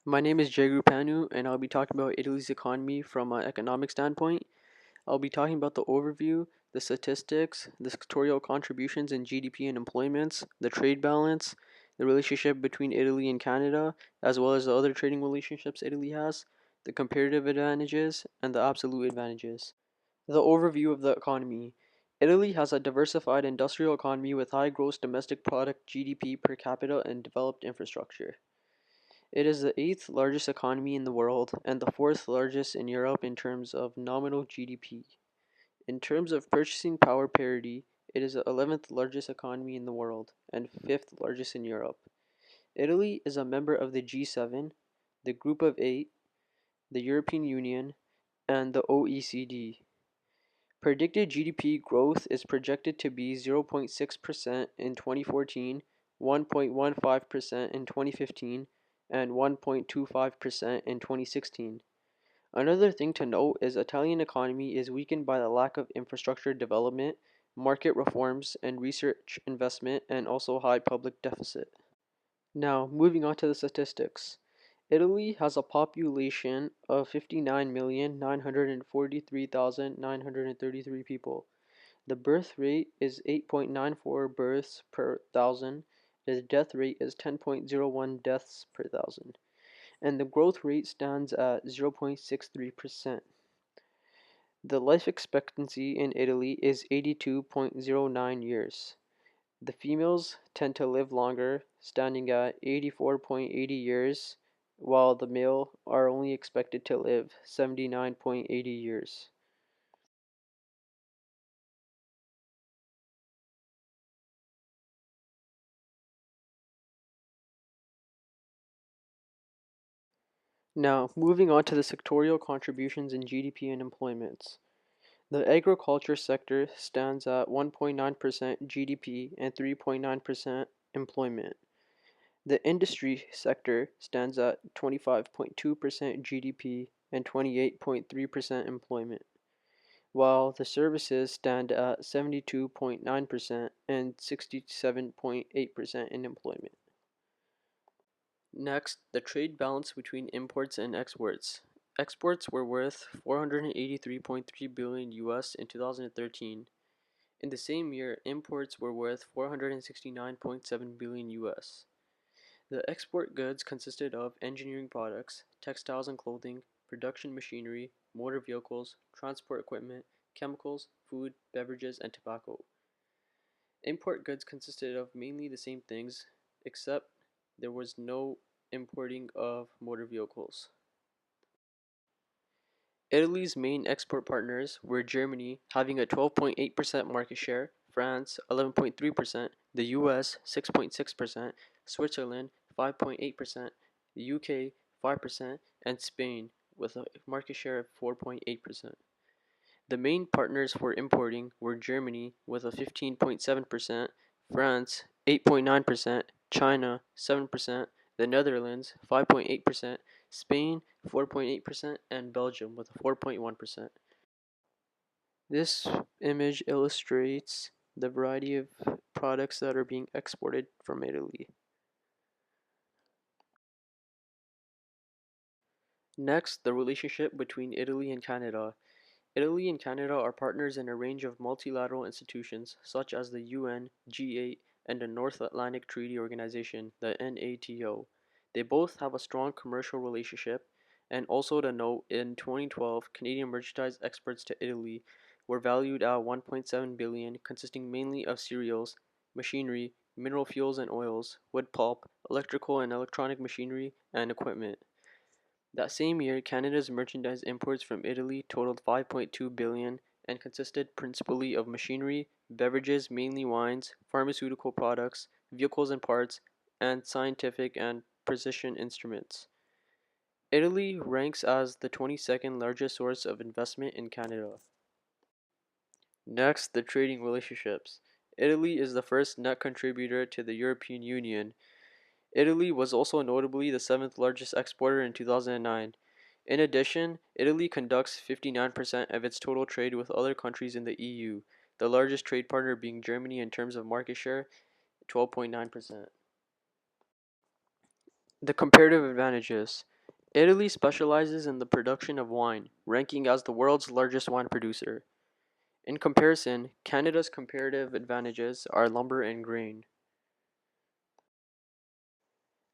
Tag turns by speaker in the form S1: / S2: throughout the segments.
S1: My name is Jagru Panu, and I'll be talking about Italy's economy from an economic standpoint. I'll be talking about the overview, the statistics, the sectorial contributions in GDP and employments, the trade balance, the relationship between Italy and Canada, as well as the other trading relationships Italy has, the comparative advantages, and the absolute advantages. The overview of the economy. Italy has a diversified industrial economy with high gross domestic product GDP per capita and developed infrastructure. It is the eighth largest economy in the world and the fourth largest in Europe in terms of nominal GDP. In terms of purchasing power parity, it is the 11th largest economy in the world and fifth largest in Europe. Italy is a member of the G7, the Group of Eight, the European Union, and the OECD. Predicted GDP growth is projected to be 0.6% in 2014, 1.15% in 2015, and 1.25% in 2016. Another thing to note is Italian economy is weakened by the lack of infrastructure development, market reforms, and research investment, and also high public deficit. Now, moving on to the statistics. Italy has a population of 59,943,933 people. The birth rate is 8.94 births per thousand. The death rate is 10.01 deaths per thousand. And the growth rate stands at 0.63%. The life expectancy in Italy is 82.09 years. The females tend to live longer, standing at 84.80 years, while the male are only expected to live 79.80 years. Now, moving on to the sectorial contributions in GDP and employments. The agriculture sector stands at 1.9% GDP and 3.9% employment. The industry sector stands at 25.2% GDP and 28.3% employment, while the services stand at 72.9% and 67.8% in employment. Next, the trade balance between imports and exports. Exports were worth 483.3 billion US in 2013. In the same year, imports were worth 469.7 billion US. The export goods consisted of engineering products, textiles and clothing, production machinery, motor vehicles, transport equipment, chemicals, food, beverages, and tobacco. Import goods consisted of mainly the same things, except there was no importing of motor vehicles. Italy's main export partners were Germany, having a 12.8% market share, France 11.3%, the US 6.6%, Switzerland 5.8%, the UK 5%, and Spain with a market share of 4.8%. The main partners for importing were Germany with a 15.7%, France 8.9%, China 7%, the Netherlands 5.8%, Spain 4.8%, and Belgium with 4.1%. This image illustrates the variety of products that are being exported from Italy. Next, the relationship between Italy and Canada. Italy and Canada are partners in a range of multilateral institutions such as the UN, G8, and the North Atlantic Treaty Organization, the NATO. They both have a strong commercial relationship, and also to note, in 2012, Canadian merchandise exports to Italy were valued at 1.7 billion, consisting mainly of cereals, machinery, mineral fuels and oils, wood pulp, electrical and electronic machinery, and equipment. That same year, Canada's merchandise imports from Italy totaled 5.2 billion and consisted principally of machinery, beverages, mainly wines, pharmaceutical products, vehicles and parts, and scientific and precision instruments. Italy ranks as the 22nd largest source of investment in Canada. Next, the trading relationships. Italy is the first net contributor to the European Union. Italy was also notably the seventh largest exporter in 2009. In addition, Italy conducts 59% of its total trade with other countries in the EU, the largest trade partner being Germany in terms of market share, 12.9%. The comparative advantages. Italy specializes in the production of wine, ranking as the world's largest wine producer. In comparison, Canada's comparative advantages are lumber and grain.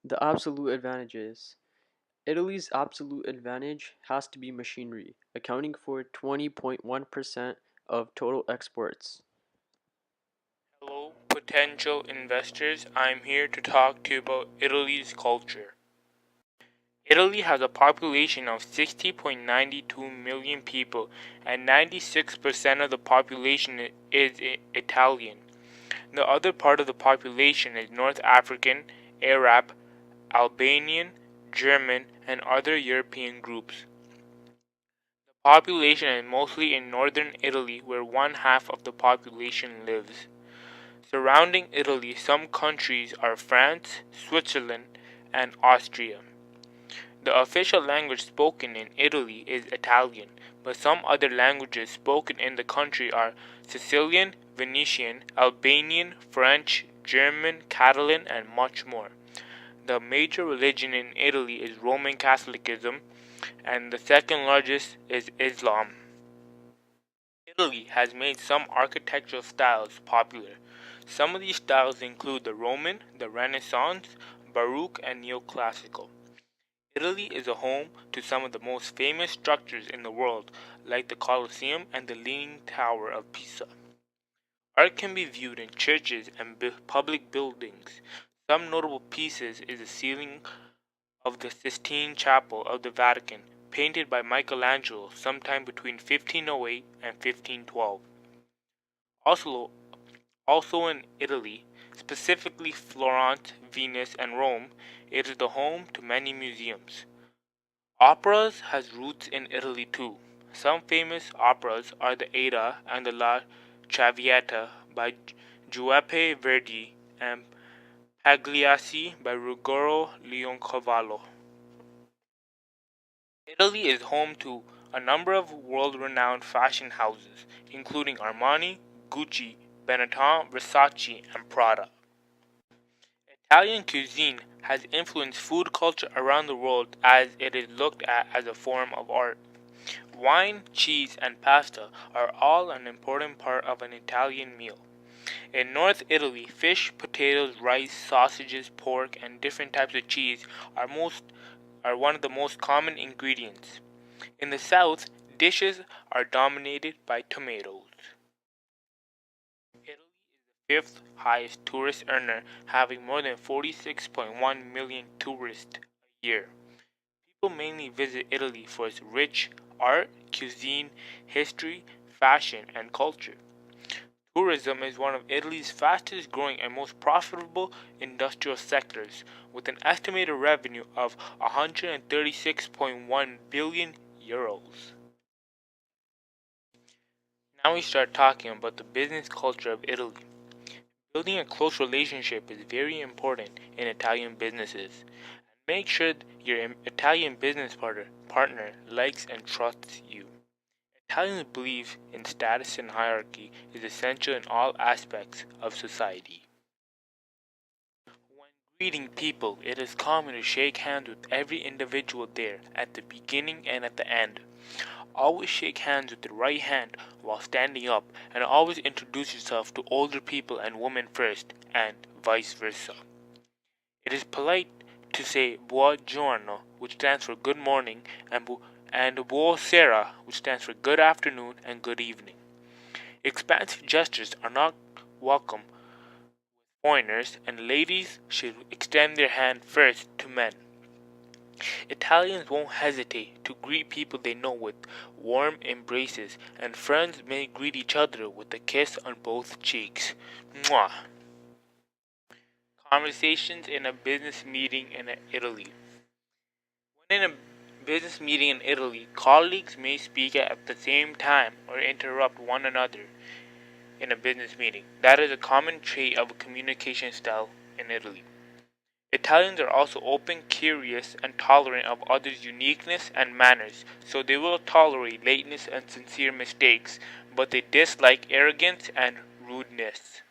S1: The absolute advantages. Italy's absolute advantage has to be machinery, accounting for 20.1% of total exports.
S2: Hello, potential investors. I'm here to talk to you about Italy's culture. Italy has a population of 60.92 million people, and 96% of the population is Italian. The other part of the population is North African, Arab, Albanian, German, and other European groups. The population is mostly in northern Italy, where one half of the population lives. Surrounding Italy, some countries are France, Switzerland, and Austria. The official language spoken in Italy is Italian, but some other languages spoken in the country are Sicilian, Venetian, Albanian, French, German, Catalan, and much more. The major religion in Italy is Roman Catholicism, and the second largest is Islam. Italy has made some architectural styles popular. Some of these styles include the Roman, the Renaissance, Baroque, and Neoclassical. Italy is a home to some of the most famous structures in the world, like the Colosseum and the Leaning Tower of Pisa. Art can be viewed in churches and public buildings. Some notable pieces is the ceiling of the Sistine Chapel of the Vatican, painted by Michelangelo sometime between 1508 and 1512. Also, also in Italy, specifically Florence, Venice, and Rome, it is the home to many museums. Operas has roots in Italy too. Some famous operas are the Aida and the La Traviata by Giuseppe Verdi and Pagliacci by Ruggero Leoncavallo. Italy is home to a number of world-renowned fashion houses, including Armani, Gucci, Benetton, Versace, and Prada. Italian cuisine has influenced food culture around the world as it is looked at as a form of art. Wine, cheese, and pasta are all an important part of an Italian meal. In North Italy, fish, potatoes, rice, sausages, pork, and different types of cheese are one of the most common ingredients. In the South, dishes are dominated by tomatoes. Italy is the fifth highest tourist earner, having more than 46.1 million tourists a year. People mainly visit Italy for its rich art, cuisine, history, fashion, and culture. Tourism is one of Italy's fastest growing and most profitable industrial sectors, with an estimated revenue of 136.1 billion euros. Now we start talking about the business culture of Italy. Building a close relationship is very important in Italian businesses. Make sure your Italian business partner likes and trusts you. Italians believe in status and hierarchy is essential in all aspects of society. When greeting people, it is common to shake hands with every individual there at the beginning and at the end. Always shake hands with the right hand while standing up, and always introduce yourself to older people and women first, and vice versa. It is polite to say buongiorno, which stands for good morning, and buonasera, which stands for good afternoon and good evening. Expansive gestures are not welcome with foreigners, and ladies should extend their hand first to men. Italians won't hesitate to greet people they know with warm embraces, and friends may greet each other with a kiss on both cheeks. Mwah! Conversations in a business meeting in Italy. When in a business meeting in Italy, colleagues may speak at the same time or interrupt one another in a business meeting. That is a common trait of a communication style in Italy. Italians are also open, curious, and tolerant of others' uniqueness and manners, so they will tolerate lateness and sincere mistakes, but they dislike arrogance and rudeness.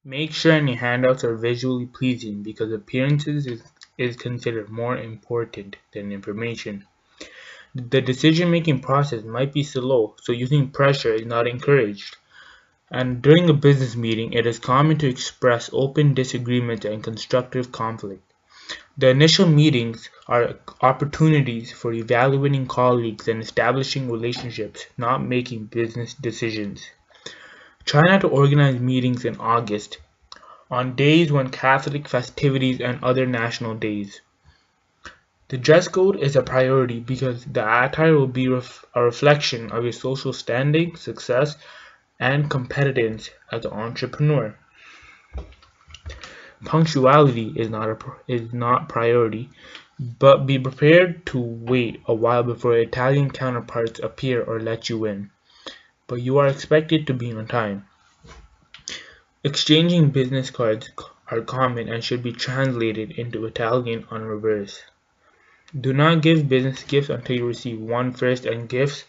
S2: Make sure any handouts are visually pleasing because appearances is is considered more important than information. The decision-making process might be slow, so using pressure is not encouraged. And during a business meeting, it is common to express open disagreements and constructive conflict. The initial meetings are opportunities for evaluating colleagues and establishing relationships, not making business decisions. Try not to organize meetings in August, on days when Catholic festivities and other national days. The dress code is a priority because the attire will be a reflection of your social standing, success, and competence as an entrepreneur. Punctuality is not priority, but be prepared to wait a while before Italian counterparts appear or let you in. But you are expected to be on time. Exchanging business cards are common and should be translated into Italian on reverse. Do not give business gifts until you receive one first, and gifts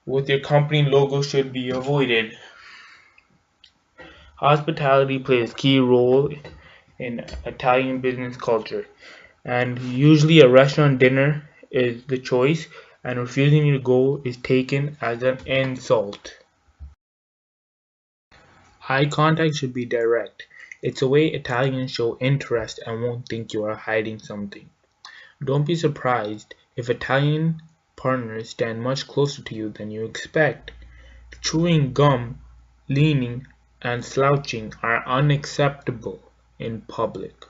S2: with your company logo should be avoided. Hospitality plays a key role in Italian business culture, and usually a restaurant dinner is the choice, and refusing to go is taken as an insult. Eye contact should be direct. It's a way Italians show interest and won't think you are hiding something. Don't be surprised if Italian partners stand much closer to you than you expect. Chewing gum, leaning, and slouching are unacceptable in public.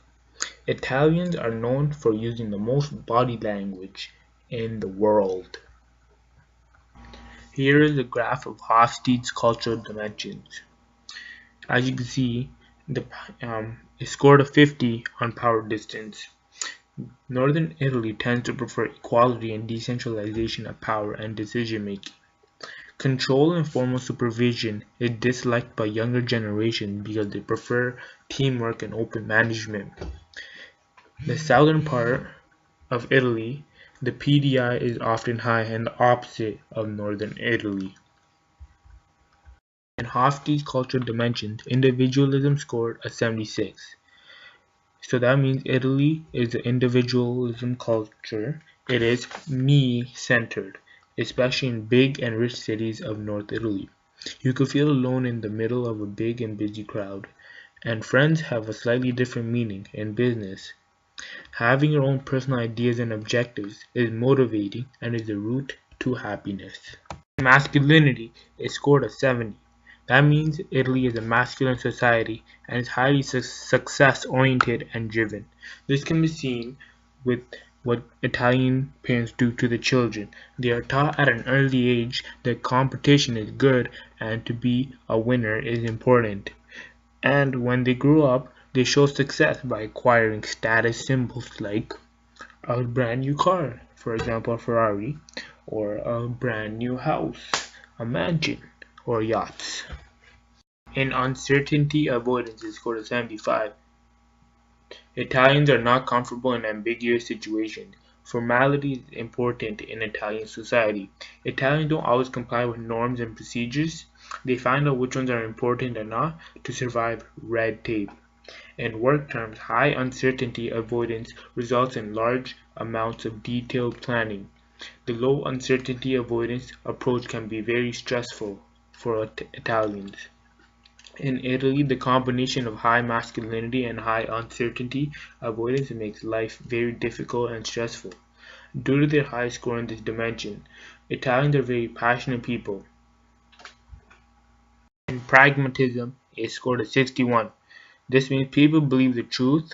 S2: Italians are known for using the most body language in the world. Here is a graph of Hofstede's cultural dimensions. As you can see, it scored a 50 on power distance. Northern Italy tends to prefer equality and decentralization of power and decision-making. Control and formal supervision is disliked by younger generations because they prefer teamwork and open management. The southern part of Italy, the PDI is often high and the opposite of northern Italy. In Hofstede's cultural dimensions, individualism scored a 76. So that means Italy is an individualism culture. It is me-centered, especially in big and rich cities of North Italy. You could feel alone in the middle of a big and busy crowd, and friends have a slightly different meaning in business. Having your own personal ideas and objectives is motivating and is the route to happiness. Masculinity is scored a 70. That means Italy is a masculine society and is highly success-oriented and driven. This can be seen with what Italian parents do to the children. They are taught at an early age that competition is good and to be a winner is important. And when they grow up, they show success by acquiring status symbols like a brand new car, for example a Ferrari, or a brand new house, a mansion, or yachts. In uncertainty avoidance is scored a 75. Italians are not comfortable in ambiguous situations. Formality is important in Italian society. Italians don't always comply with norms and procedures. They find out which ones are important and not to survive red tape. In work terms, high uncertainty avoidance results in large amounts of detailed planning. The low uncertainty avoidance approach can be very stressful for Italians. In Italy, the combination of high masculinity and high uncertainty avoidance makes life very difficult and stressful. Due to their high score in this dimension, Italians are very passionate people. In pragmatism, it scored a 61. This means people believe the truth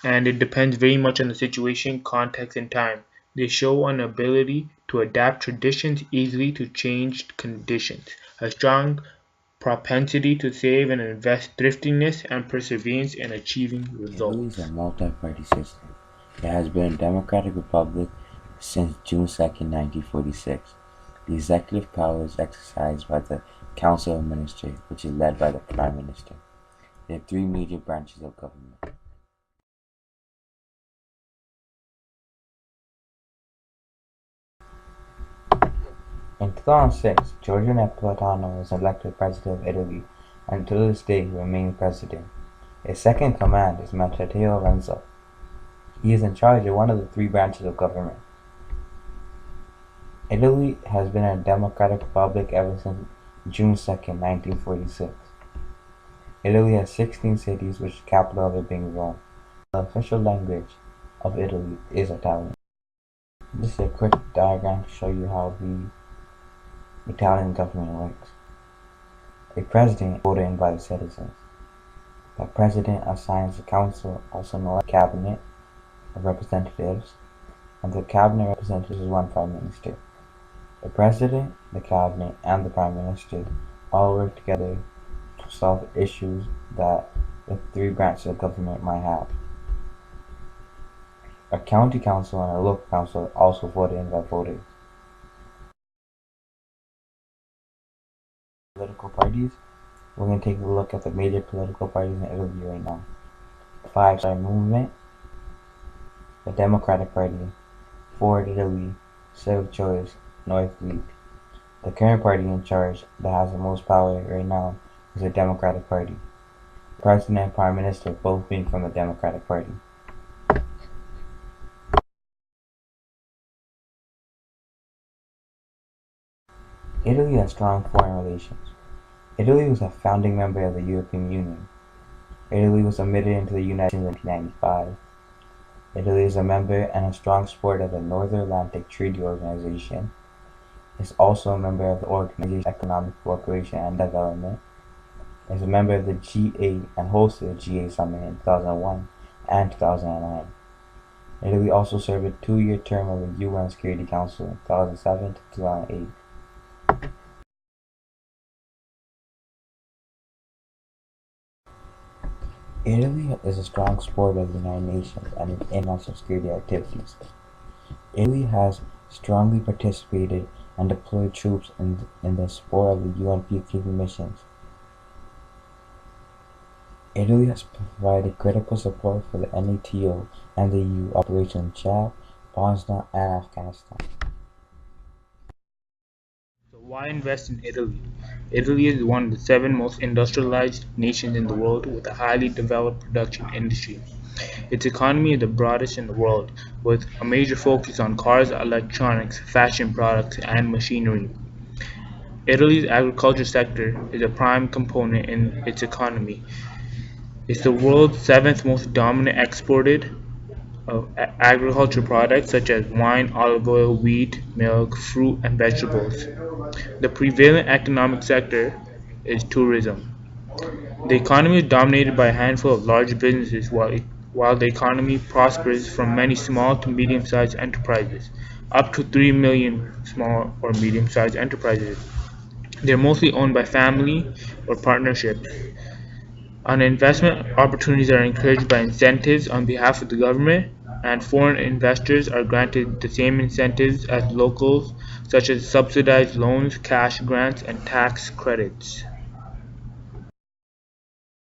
S2: and it depends very much on the situation, context, and time. They show an ability to adapt traditions easily to changed conditions, a strong propensity to save and invest, thriftiness, and perseverance in achieving
S3: Italy is
S2: results.
S3: a multi-party system. It has been a democratic republic since June 2, 1946. The executive power is exercised by the Council of Ministers, which is led by the Prime Minister. There are three major branches of government. In 2006, Giorgio Napolitano was elected president of Italy, and to this day he remains president. His second in command is Matteo Renzo. He is in charge of one of the three branches of government. Italy has been a democratic republic ever since June 2nd, 1946. Italy has 16 cities, with the capital of it being Rome. The official language of Italy is Italian. This is a quick diagram to show you how the Italian government works. A president is voted in by the citizens. The president assigns the council, also known as cabinet of representatives, and the cabinet representatives is one prime minister. The president, the cabinet, and the prime minister all work together to solve issues that the three branches of government might have. A county council and a local council are also voted in by voters. Political parties. We're going to take a look at the major political parties in Italy right now. Five Star Movement, the Democratic Party, Forward Italy, Civic Choice, North League. The current party in charge that has the most power right now is the Democratic Party. The President and Prime Minister both being from the Democratic Party. Italy has strong foreign relations. Italy was a founding member of the European Union. Italy was admitted into the United Nations in 1995. Italy is a member and a strong supporter of the North Atlantic Treaty Organization. It is also a member of the Organization for Economic Cooperation and Development. It is a member of the G8 and hosted the G8 summit in 2001 and 2009. Italy also served a 2-year term of the UN Security Council in 2007 to 2008. Italy is a strong supporter of the United Nations and its international security activities. Italy has strongly participated and deployed troops in the support of the UN peacekeeping missions. Italy has provided critical support for the NATO and the EU operations in Chad, Bosnia, and Afghanistan.
S2: So why invest in Italy? Italy is one of the 7 most industrialized nations in the world with a highly developed production industry. Its economy is the broadest in the world, with a major focus on cars, electronics, fashion products, and machinery. Italy's agriculture sector is a prime component in its economy. It's the world's 7th most dominant exported of agricultural products such as wine, olive oil, wheat, milk, fruit, and vegetables. The prevalent economic sector is tourism. The economy is dominated by a handful of large businesses while the economy prospers from many small to medium-sized enterprises, up to 3 million small or medium-sized enterprises. They're mostly owned by family or partnerships. Investment opportunities are encouraged by incentives on behalf of the government, and foreign investors are granted the same incentives as locals, such as subsidized loans, cash grants, and tax credits.